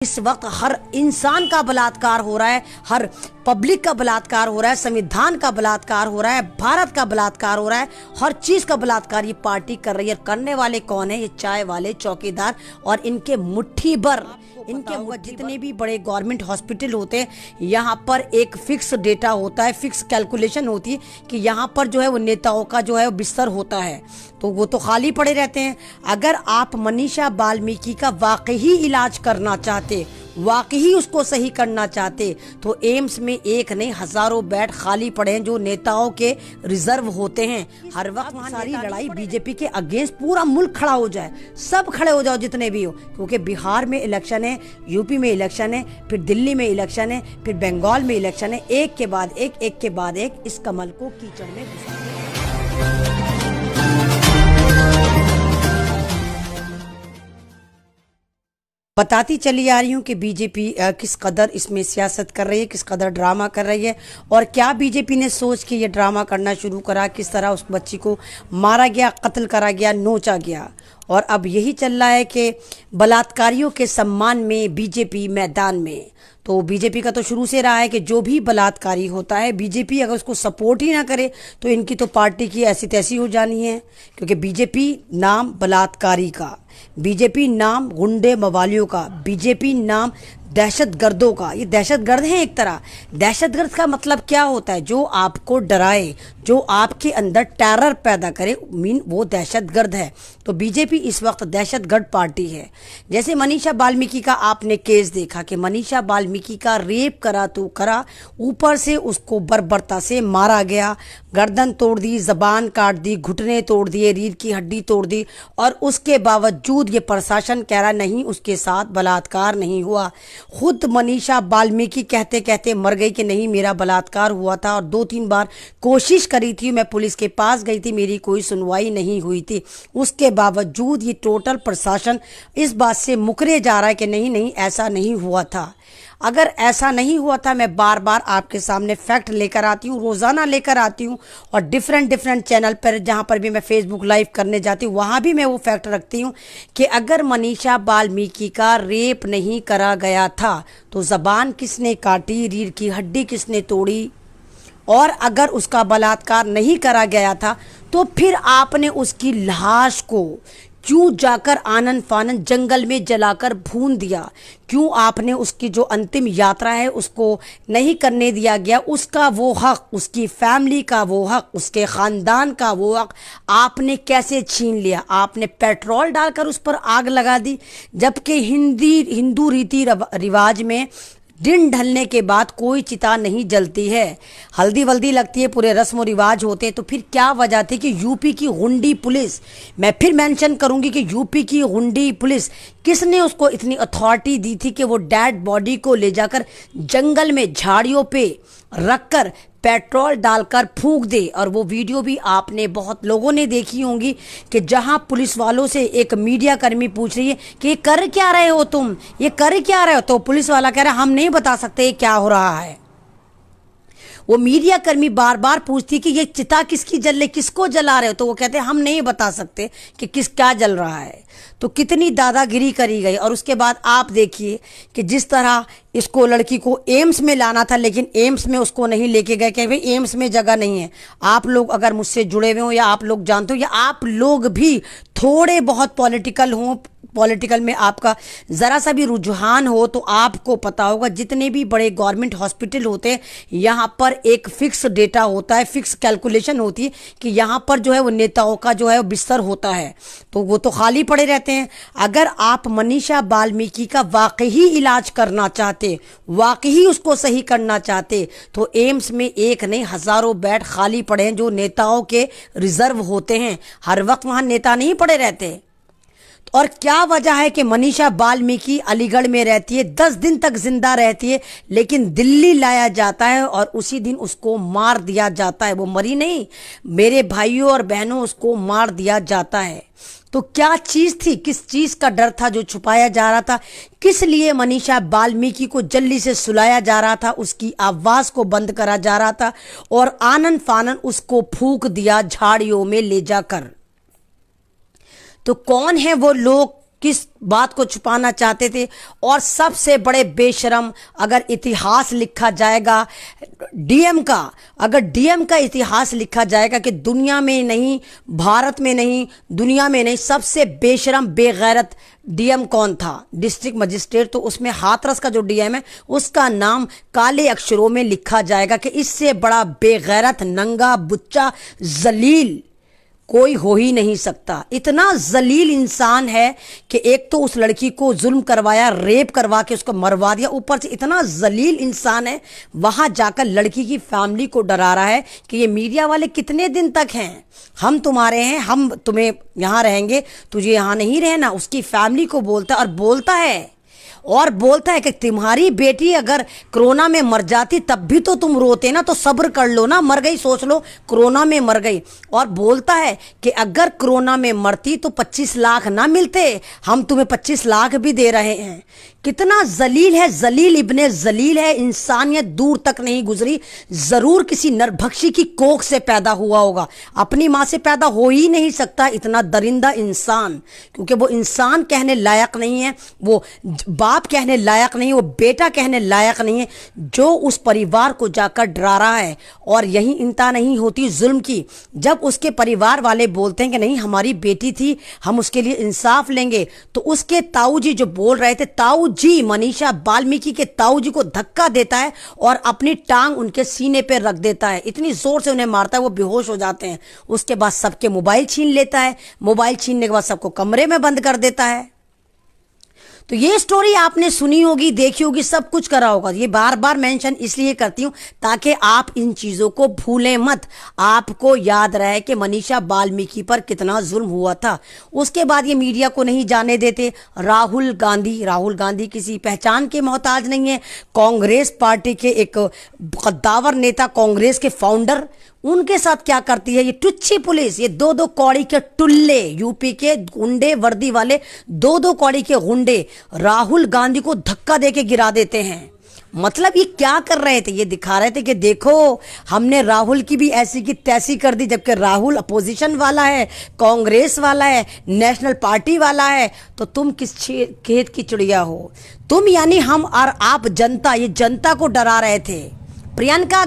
इस वक्त हर इंसान का बलात्कार हो रहा है, हर पब्लिक का बलात्कार हो रहा है, संविधान का बलात्कार हो रहा है, भारत का बलात्कार हो रहा है, हर चीज का बलात्कार ये पार्टी कर रही है। करने वाले कौन है? ये चाय वाले, चौकीदार और इनके मुट्ठी भर। इनके जितने भी बड़े गवर्नमेंट हॉस्पिटल होते हैं, यहाँ पर एक फिक्स डेटा होता है, फिक्स कैलकुलेशन होती है कि यहाँ पर जो है वो नेताओं का जो है वो बिस्तर होता है, तो वो तो खाली पड़े रहते हैं। अगर आप मनीषा बाल्मीकि का वाकई इलाज करना चाहते, वाकई उसको सही करना चाहते, तो एम्स में एक नहीं हजारों बेड खाली पड़े हैं जो नेताओं के रिजर्व होते हैं। हर वक्त वहाँ सारी लड़ाई बीजेपी के अगेंस्ट पूरा मुल्क खड़ा हो जाए, सब खड़े हो जाओ जितने भी हो, क्योंकि बिहार में इलेक्शन है, यूपी में इलेक्शन है, फिर दिल्ली में इलेक्शन है, फिर बंगाल में इलेक्शन है, एक के बाद एक के बाद एक इस कमल को कीचड़ में घुसा दिया। बताती चली आ रही हूँ कि बीजेपी किस कदर इसमें सियासत कर रही है, किस कदर ड्रामा कर रही है, और क्या बीजेपी ने सोच के ये ड्रामा करना शुरू करा, किस तरह उस बच्ची को मारा गया, कत्ल करा गया, नोचा गया। और अब यही चल रहा है कि बलात्कारियों के सम्मान में बीजेपी मैदान में। तो बीजेपी का तो शुरू से रहा है कि जो भी बलात्कारी होता है, बीजेपी अगर उसको सपोर्ट ही ना करे तो इनकी तो पार्टी की ऐसी तैसी हो जानी है। क्योंकि बीजेपी नाम बलात्कारी का, बीजेपी नाम गुंडे मवालियों का, बीजेपी नाम दहशतगर्दों का। ये दहशतगर्द हैं एक तरह। दहशतगर्द का मतलब क्या होता है? जो आपको डराए, जो आपके अंदर टेरर पैदा करे, वो दहशतगर्द है। तो बीजेपी इस वक्त दहशतगर्द पार्टी है। जैसे मनीषा बाल्मीकि का आपने केस देखा कि मनीषा बाल्मीकि का रेप करा तो करा, ऊपर से उसको बर्बरता से मारा गया, गर्दन तोड़ दी, जबान काट दी, घुटने तोड़ दिए, रीढ़ की हड्डी तोड़ दी, और उसके बावजूद ये प्रशासन कह रहा नहीं उसके साथ बलात्कार नहीं हुआ। खुद मनीषा बाल्मीकि कहते कहते मर गई कि नहीं मेरा बलात्कार हुआ था, और 2-3 बार कोशिश करी थी, मैं पुलिस के पास गई थी, मेरी कोई सुनवाई नहीं हुई थी। उसके बावजूद ये टोटल प्रशासन इस बात से मुकरे जा रहा है कि नहीं नहीं ऐसा नहीं हुआ था। अगर ऐसा नहीं हुआ था, मैं बार बार आपके सामने फैक्ट लेकर आती हूँ, रोज़ाना लेकर आती हूँ, और डिफरेंट चैनल पर जहाँ पर भी मैं फेसबुक लाइव करने जाती हूँ वहाँ भी मैं वो फैक्ट रखती हूँ कि अगर मनीषा बाल्मीकि का रेप नहीं करा गया था तो ज़बान किसने काटी, रीढ़ की हड्डी किसने तोड़ी, और अगर उसका बलात्कार नहीं करा गया था तो फिर आपने उसकी लाश को क्यों जाकर आनन फानन जंगल में जलाकर भून दिया? क्यों आपने उसकी जो अंतिम यात्रा है उसको नहीं करने दिया गया? उसका वो हक, उसकी फैमिली का वो हक, उसके ख़ानदान का वो हक आपने कैसे छीन लिया? आपने पेट्रोल डालकर उस पर आग लगा दी, जबकि हिंदू रीति रिवाज में दिन ढलने के बाद कोई चिता नहीं जलती है, हल्दी वल्दी लगती है, पूरे रस्म रिवाज होते हैं। तो फिर क्या वजह थी कि यूपी की गुंडी पुलिस, मैं फिर मेंशन करूंगी कि यूपी की गुंडी पुलिस, किसने उसको इतनी अथॉरिटी दी थी कि वो डेड बॉडी को ले जाकर जंगल में झाड़ियों पे रखकर पेट्रोल डालकर फूंक दे? और वो वीडियो भी आपने बहुत लोगों ने देखी होंगी कि जहां पुलिस वालों से एक मीडिया कर्मी पूछ रही है कि ये कर क्या रहे हो तुम, ये कर क्या रहे हो, तो पुलिस वाला कह रहा है हम नहीं बता सकते ये क्या हो रहा है। वो मीडिया कर्मी बार बार पूछती कि ये चिता किसकी जल रही, किसको जला रहे हो, तो वो कहते हैं हम नहीं बता सकते कि किस क्या जल रहा है। तो कितनी दादागिरी करी गई। और उसके बाद आप देखिए कि जिस तरह इसको, लड़की को एम्स में लाना था, लेकिन एम्स में उसको नहीं लेके गए कि भाई एम्स में जगह नहीं है। आप लोग अगर मुझसे जुड़े हुए हो, या आप लोग जानते हो, या आप लोग भी थोड़े बहुत पॉलिटिकल में आपका ज़रा सा भी रुझान हो, तो आपको पता होगा जितने भी बड़े गवर्नमेंट हॉस्पिटल होते हैं, यहाँ पर एक फिक्स डेटा होता है, फिक्स कैलकुलेशन होती है कि यहाँ पर जो है वो नेताओं का जो है वो बिस्तर होता है, तो वो तो खाली पड़े रहते हैं। अगर आप मनीषा बाल्मीकि का वाकई इलाज करना चाहते, वाकई उसको सही करना चाहते, तो एम्स में एक नहीं हजारों बेड खाली पड़े हैं जो नेताओं के रिजर्व होते हैं। हर वक्त वहाँ नेता नहीं पड़े रहते। और क्या वजह है कि मनीषा बाल्मीकि अलीगढ़ में रहती है, 10 दिन तक जिंदा रहती है, लेकिन दिल्ली लाया जाता है और उसी दिन उसको मार दिया जाता है। वो मरी नहीं, मेरे भाइयों और बहनों, उसको मार दिया जाता है। तो क्या चीज़ थी, किस चीज़ का डर था जो छुपाया जा रहा था? किस लिए मनीषा बाल्मीकि को जल्दी से सुलाया जा रहा था, उसकी आवाज़ को बंद करा जा रहा था, और आनन फानन उसको फूंक दिया झाड़ियों में ले जाकर? तो कौन है वो लोग किस बात को छुपाना चाहते थे। और सबसे बड़े बेशरम, अगर इतिहास लिखा जाएगा डीएम का, अगर डीएम का इतिहास लिखा जाएगा कि दुनिया में नहीं, भारत में नहीं, दुनिया में नहीं, सबसे बेशरम बेगैरत डीएम कौन था, डिस्ट्रिक्ट मजिस्ट्रेट, तो उसमें हाथरस का जो डीएम है उसका नाम काले अक्षरों में लिखा जाएगा कि इससे बड़ा बेगैरत, नंगा, बुच्चा, जलील कोई हो ही नहीं सकता। इतना जलील इंसान है कि एक तो उस लड़की को जुल्म करवाया, रेप करवा के उसको मरवा दिया, ऊपर से इतना जलील इंसान है, वहां जाकर लड़की की फैमिली को डरा रहा है कि ये मीडिया वाले कितने दिन तक हैं, हम तुम्हारे हैं, हम तुम्हें यहां रहेंगे, तुझे यहां नहीं रहना। उसकी फैमिली को बोलता है और बोलता है कि तुम्हारी बेटी अगर कोरोना में मर जाती तब भी तो तुम रोते ना, तो सब्र कर लो ना, मर गई सोच लो, कोरोना में मर गई। और बोलता है कि अगर कोरोना में मरती तो 25 लाख ना मिलते, हम तुम्हें 25 लाख भी दे रहे हैं। कितना जलील है, जलील इब्ने जलील है, इंसानियत दूर तक नहीं गुजरी, जरूर किसी नरभक्षी की कोख से पैदा हुआ होगा, अपनी माँ से पैदा हो ही नहीं सकता इतना दरिंदा इंसान, क्योंकि वो इंसान कहने लायक नहीं है, वो बाप कहने लायक नहीं, वो बेटा कहने लायक नहीं है, जो उस परिवार को जाकर डरा रहा है। और यही इंतहा नहीं होती जुल्म की, जब उसके परिवार वाले बोलते हैं कि नहीं हमारी बेटी थी, हम उसके लिए इंसाफ लेंगे, तो उसके ताऊ जी जो बोल रहे थे, ताऊ जी मनीषा वाल्मीकि के ताऊ जी को धक्का देता है और अपनी टांग उनके सीने पे रख देता है, इतनी जोर से उन्हें मारता है वो बेहोश हो जाते हैं। उसके बाद सबके मोबाइल छीन लेता है, मोबाइल छीनने के बाद सबको कमरे में बंद कर देता है। तो ये स्टोरी आपने सुनी होगी, देखी होगी, सब कुछ करा होगा। ये बार बार मेंशन इसलिए करती हूं ताकि आप इन चीजों को भूलें मत, आपको याद रहे कि मनीषा वाल्मीकि पर कितना जुल्म हुआ था। उसके बाद ये मीडिया को नहीं जाने देते। राहुल गांधी किसी पहचान के मोहताज नहीं है, कांग्रेस पार्टी के एक कद्दावर नेता, कांग्रेस के फाउंडर, उनके साथ क्या करती है ये टुच्ची पुलिस, ये दो कौड़ी के टुल्ले, यूपी के गुंडे वर्दी वाले दो कौड़ी के गुंडे राहुल गांधी को धक्का देके गिरा देते हैं। मतलब ये क्या कर रहे थे, ये दिखा रहे थे कि देखो हमने राहुल की भी ऐसी की तैसी कर दी, जबकि राहुल अपोजिशन वाला है, कांग्रेस वाला है, नेशनल पार्टी वाला है, तो तुम किस खेत की चिड़िया हो तुम, यानी हम और आप जनता, ये जनता को डरा रहे थे। प्रियंका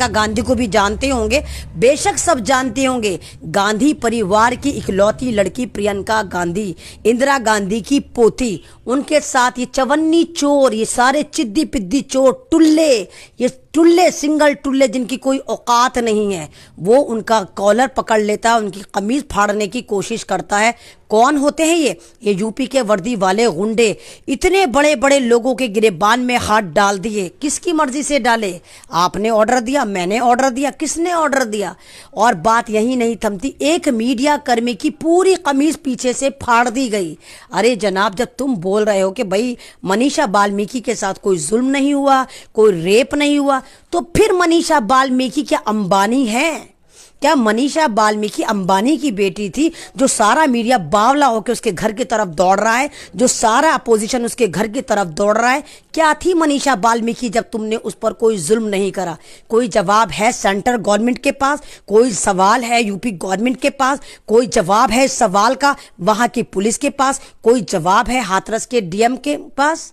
गांधी को भी जानते होंगे, बेशक सब जानते होंगे, गांधी परिवार की इकलौती लड़की प्रियंका गांधी, इंदिरा गांधी की पोती, उनके साथ ये चवन्नी चोर, ये सारे चिद्दी पिद्दी चोर, टुल्ले, ये टुल्ले, सिंगल टुल्ले जिनकी कोई औकात नहीं है, वो उनका कॉलर पकड़ लेता है, उनकी कमीज फाड़ने की कोशिश करता है। कौन होते हैं ये यूपी के वर्दी वाले गुंडे, इतने बड़े बड़े लोगों के गिरेबान में हाथ डाल दिए, किसकी मर्जी से डाले, आपने ऑर्डर दिया, मैंने ऑर्डर दिया, किसने ऑर्डर दिया। और बात यही नहीं थमती, एक मीडिया कर्मी की पूरी कमीज पीछे से फाड़ दी गई। अरे जनाब, जब तुम बोल रहे हो कि भाई मनीषा वाल्मीकि के साथ कोई जुल्म नहीं हुआ, कोई रेप नहीं हुआ, तो फिर मनीषा वाल्मीकि क्या अंबानी है? क्या मनीषा वाल्मीकि अंबानी की बेटी थी जो सारा मीडिया बावला होकर उसके घर की तरफ दौड़ रहा है, जो सारा अपोजिशन उसके घर की तरफ दौड़ रहा है? क्या थी मनीषा वाल्मीकि जब तुमने उस पर कोई जुल्म नहीं करा? कोई जवाब है सेंट्रल गवर्नमेंट के पास, कोई सवाल है यूपी गवर्नमेंट के पास, कोई जवाब है इस सवाल का वहां की पुलिस के पास, कोई जवाब है हाथरस के डीएम के पास?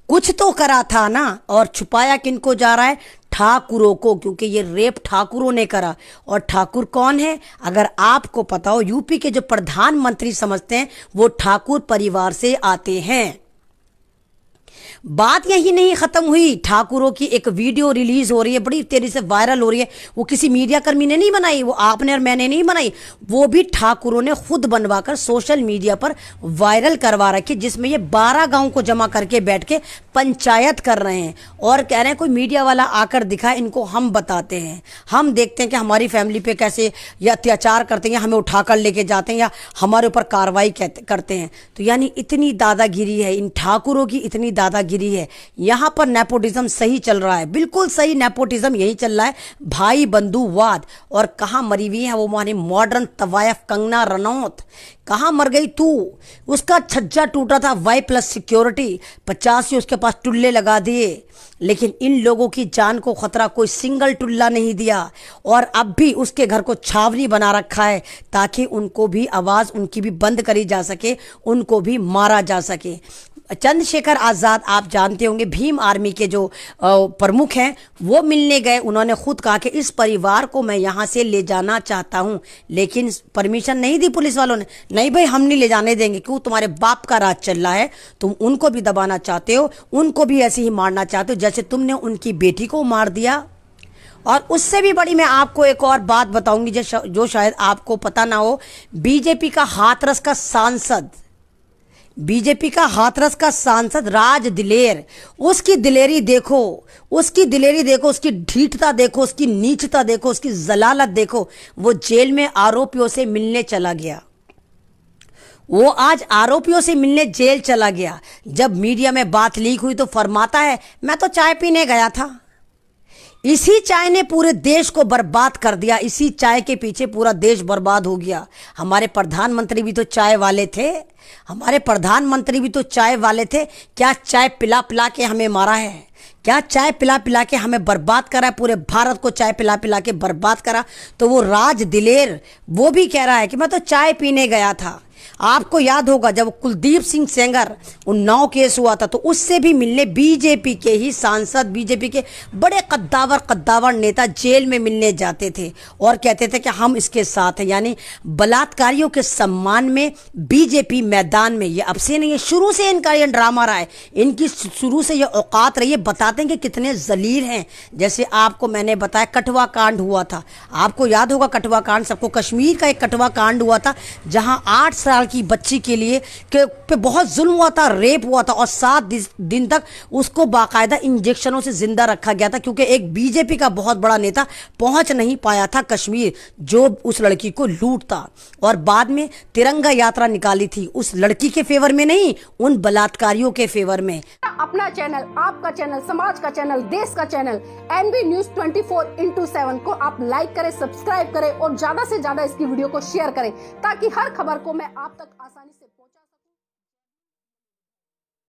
कुछ तो करा था ना। और छुपाया किनको जा रहा है? ठाकुरों को, क्योंकि ये रेप ठाकुरों ने करा। और ठाकुर कौन है? अगर आपको पता हो, यूपी के जो प्रधानमंत्री समझते हैं वो ठाकुर परिवार से आते हैं। बात यही नहीं खत्म हुई, ठाकुरों की एक वीडियो रिलीज हो रही है, बड़ी तेजी से वायरल हो रही है। वो किसी मीडिया कर्मी ने नहीं बनाई, वो आपने और मैंने नहीं बनाई, वो भी ठाकुरों ने खुद बनवाकर सोशल मीडिया पर वायरल करवा रखी, जिसमें ये 12 गांव को जमा करके बैठ के पंचायत कर रहे हैं और कह रहे हैं कोई मीडिया वाला आकर दिखाए, इनको हम बताते हैं, हम देखते हैं कि हमारी फैमिली पे कैसे या अत्याचार करते हैं, या हमें उठाकर लेके जाते हैं, या हमारे ऊपर कार्रवाई करते हैं। तो यानी इतनी दादागिरी है इन ठाकुरों की, इतनी दादागिरी दादागिरी है। यहाँ पर नेपोटिज्म सही चल रहा है, बिल्कुल सही नेपोटिज्म यही चल रहा है, भाई बंधुवाद। और कहाँ मरी हुई है वो हमारी मॉडर्न तवायफ कंगना रनौत, कहाँ मर गई तू? उसका छज्जा टूटा था Y+ सिक्योरिटी, 85 उसके पास टुल्ले लगा दिए, लेकिन इन लोगों की जान को खतरा कोई सिंगल टुल्ला नहीं दिया। और अब भी उसके घर को छावनी बना रखा है ताकि उनको भी आवाज़ उनकी भी बंद करी जा सके, उनको भी मारा जा सके। चंद्रशेखर आज़ाद आप जानते होंगे भीम आर्मी के जो प्रमुख हैं, वो मिलने गए। उन्होंने खुद कहा कि इस परिवार को मैं यहाँ से ले जाना चाहता हूँ, लेकिन परमिशन नहीं दी पुलिस वालों ने। नहीं भाई, हम नहीं ले जाने देंगे, क्यों? तुम्हारे बाप का राज चल रहा है, तुम उनको भी दबाना चाहते हो, उनको भी ऐसे ही मारना चाहते हो जैसे तुमने उनकी बेटी को मार दिया। और उससे भी बड़ी मैं आपको एक और बात बताऊंगी जो शायद आपको पता ना हो। बीजेपी का हाथरस का सांसद, बीजेपी का हाथरस का सांसद राज दिलेर, उसकी दिलेरी देखो, उसकी दिलेरी देखो, उसकी ढीठता देखो, उसकी नीचता देखो, उसकी जलालत देखो। वो जेल में आरोपियों से मिलने चला गया, वो आज आरोपियों से मिलने जेल चला गया। जब मीडिया में बात लीक हुई तो फरमाता है मैं तो चाय पीने गया था। इसी चाय ने पूरे देश को बर्बाद कर दिया, इसी चाय के पीछे पूरा देश बर्बाद हो गया। हमारे प्रधानमंत्री भी तो चाय वाले थे, हमारे प्रधानमंत्री भी तो चाय वाले थे। क्या चाय पिला पिला के हमें मारा है? क्या चाय पिला पिला के हमें बर्बाद करा है? पूरे भारत को चाय पिला पिला के बर्बाद करा। तो वो राज दिलेर वो भी कह रहा है कि मैं तो चाय पीने गया था। आपको याद होगा जब कुलदीप सिंह सेंगर उन्नाव केस हुआ था तो उससे भी मिलने बीजेपी के ही सांसद, बीजेपी के बड़े कद्दावर नेता जेल में मिलने जाते थे और कहते थे कि हम इसके साथ हैं। यानी बलात्कारियों के सम्मान में बीजेपी मैदान में, ये अब से नहीं है, शुरू से इनका ये ड्रामा रहा है, इनकी शुरू से ये औकात रही है। बताते हैं कि कितने जलील हैं। जैसे आपको मैंने बताया कठुआ कांड हुआ था, आपको याद होगा कठुआ कांड, सबको कश्मीर का एक कठुआ कांड हुआ था जहां 8 साल की बच्ची के लिए पे बहुत जुल्म हुआ था, रेप हुआ था और 7 दिन तक उसको बाकायदा इंजेक्शनों से जिंदा रखा गया था, क्योंकि एक बीजेपी का बहुत बड़ा नेता पहुंच नहीं पाया था कश्मीर जो उस लड़की को लूटता। और बाद में तिरंगा यात्रा निकाली थी उस लड़की के फेवर में नहीं, उन बलात्कारियों के फेवर में। अपना चैनल, आपका चैनल, समाज का चैनल, देश का चैनल NB News 24/7 को आप लाइक करें, सब्सक्राइब करें और ज्यादा से ज्यादा इसकी वीडियो को शेयर करें ताकि हर खबर को मैं आप तक आसानी से पहुंचा